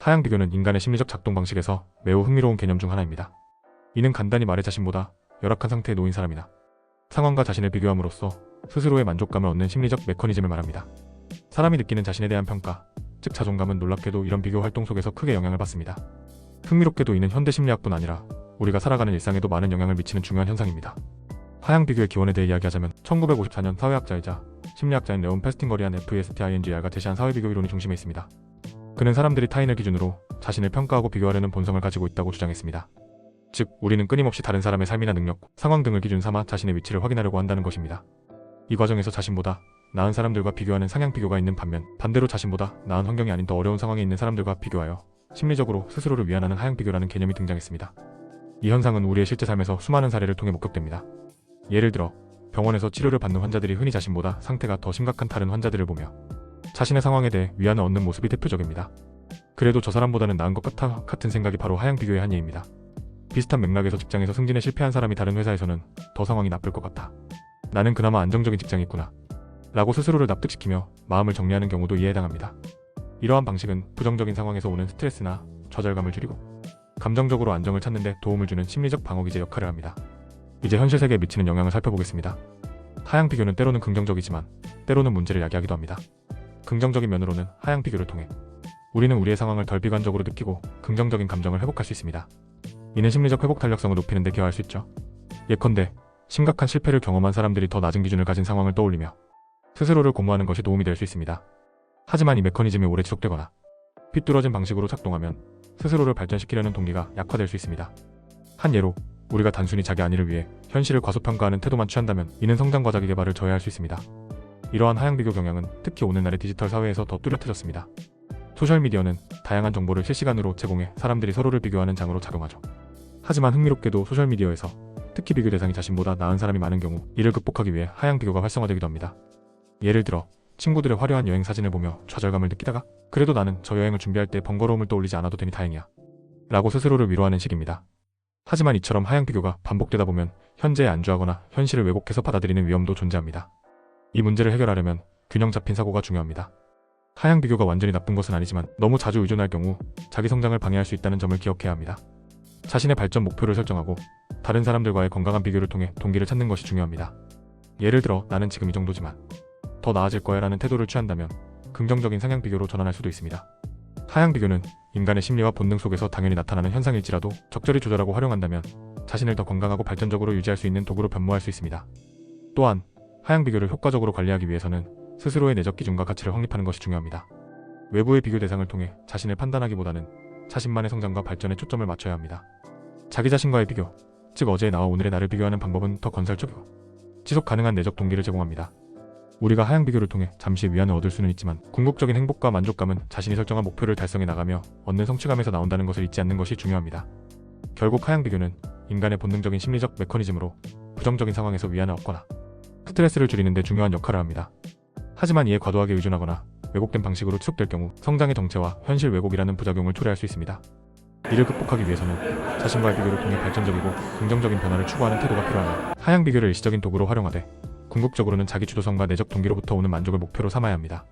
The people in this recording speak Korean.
하향 비교는 인간의 심리적 작동 방식에서 매우 흥미로운 개념 중 하나입니다. 이는 간단히 말해 자신보다 열악한 상태에 놓인 사람이나 상황과 자신을 비교함으로써 스스로의 만족감을 얻는 심리적 메커니즘을 말합니다. 사람이 느끼는 자신에 대한 평가, 즉 자존감은 놀랍게도 이런 비교 활동 속에서 크게 영향을 받습니다. 흥미롭게도 이는 현대 심리학뿐 아니라 우리가 살아가는 일상에도 많은 영향을 미치는 중요한 현상입니다. 하향 비교의 기원에 대해 이야기하자면 1954년 사회학자이자 심리학자인 레온 페스팅거리안 FESTINGR가 제시한 사회비교 이론이 중심에 있습니다. 그는 사람들이 타인을 기준으로 자신을 평가하고 비교하려는 본성을 가지고 있다고 주장했습니다. 즉, 우리는 끊임없이 다른 사람의 삶이나 능력, 상황 등을 기준 삼아 자신의 위치를 확인하려고 한다는 것입니다. 이 과정에서 자신보다 나은 사람들과 비교하는 상향 비교가 있는 반면, 반대로 자신보다 나은 환경이 아닌 더 어려운 상황에 있는 사람들과 비교하여 심리적으로 스스로를 위안하는 하향 비교라는 개념이 등장했습니다. 이 현상은 우리의 실제 삶에서 수많은 사례를 통해 목격됩니다. 예를 들어 병원에서 치료를 받는 환자들이 흔히 자신보다 상태가 더 심각한 다른 환자들을 보며 자신의 상황에 대해 위안을 얻는 모습이 대표적입니다. 그래도 저 사람보다는 나은 것 같아 같은 생각이 바로 하향 비교의 한 예입니다. 비슷한 맥락에서 직장에서 승진에 실패한 사람이 다른 회사에서는 더 상황이 나쁠 것 같아. 나는 그나마 안정적인 직장이 있구나. 라고 스스로를 납득시키며 마음을 정리하는 경우도 이에 해당합니다. 이러한 방식은 부정적인 상황에서 오는 스트레스나 좌절감을 줄이고 감정적으로 안정을 찾는 데 도움을 주는 심리적 방어기제 역할을 합니다. 이제 현실 세계에 미치는 영향을 살펴보겠습니다. 하향 비교는 때로는 긍정적이지만 때로는 문제를 야기하기도 합니다. 긍정적인 면으로는 하향 비교를 통해 우리는 우리의 상황을 덜 비관적으로 느끼고 긍정적인 감정을 회복할 수 있습니다. 이는 심리적 회복 탄력성을 높이는 데 기여할 수 있죠. 예컨대 심각한 실패를 경험한 사람들이 더 낮은 기준을 가진 상황을 떠올리며 스스로를 고무하는 것이 도움이 될 수 있습니다. 하지만 이 메커니즘이 오래 지속되거나 삐뚤어진 방식으로 작동하면 스스로를 발전시키려는 동기가 약화될 수 있습니다. 한 예로 우리가 단순히 자기 안위를 위해 현실을 과소평가하는 태도만 취한다면 이는 성장과 자기 개발을 저해할 수 있습니다. 이러한 하향 비교 경향은 특히 오늘날의 디지털 사회에서 더 뚜렷해졌습니다. 소셜미디어는 다양한 정보를 실시간으로 제공해 사람들이 서로를 비교하는 장으로 작용하죠. 하지만 흥미롭게도 소셜미디어에서 특히 비교 대상이 자신보다 나은 사람이 많은 경우 이를 극복하기 위해 하향 비교가 활성화되기도 합니다. 예를 들어 친구들의 화려한 여행 사진을 보며 좌절감을 느끼다가 그래도 나는 저 여행을 준비할 때 번거로움을 떠올리지 않아도 되니 다행이야 라고 스스로를 위로하는 식입니다. 하지만 이처럼 하향 비교가 반복되다 보면 현재에 안주하거나 현실을 왜곡해서 받아들이는 위험도 존재합니다. 이 문제를 해결하려면 균형 잡힌 사고가 중요합니다. 하향 비교가 완전히 나쁜 것은 아니지만 너무 자주 의존할 경우 자기 성장을 방해할 수 있다는 점을 기억해야 합니다. 자신의 발전 목표를 설정하고 다른 사람들과의 건강한 비교를 통해 동기를 찾는 것이 중요합니다. 예를 들어 나는 지금 이 정도지만 더 나아질 거야 라는 태도를 취한다면 긍정적인 상향 비교로 전환할 수도 있습니다. 하향 비교는 인간의 심리와 본능 속에서 당연히 나타나는 현상일지라도 적절히 조절하고 활용한다면 자신을 더 건강하고 발전적으로 유지할 수 있는 도구로 변모할 수 있습니다. 또한 하향 비교를 효과적으로 관리하기 위해서는 스스로의 내적 기준과 가치를 확립하는 것이 중요합니다. 외부의 비교 대상을 통해 자신을 판단하기보다는 자신만의 성장과 발전에 초점을 맞춰야 합니다. 자기 자신과의 비교, 즉 어제의 나와 오늘의 나를 비교하는 방법은 더 건설적이고 지속 가능한 내적 동기를 제공합니다. 우리가 하향 비교를 통해 잠시 위안을 얻을 수는 있지만 궁극적인 행복과 만족감은 자신이 설정한 목표를 달성해 나가며 얻는 성취감에서 나온다는 것을 잊지 않는 것이 중요합니다. 결국 하향 비교는 인간의 본능적인 심리적 메커니즘으로 부정적인 상황에서 위안을 얻거나 스트레스를 줄이는 데 중요한 역할을 합니다. 하지만 이에 과도하게 의존하거나 왜곡된 방식으로 지속될 경우 성장의 정체와 현실 왜곡이라는 부작용을 초래할 수 있습니다. 이를 극복하기 위해서는 자신과의 비교를 통해 발전적이고 긍정적인 변화를 추구하는 태도가 필요하며 하향 비교를 일시적인 도구로 활용하되 궁극적으로는 자기 주도성과 내적 동기로부터 오는 만족을 목표로 삼아야 합니다.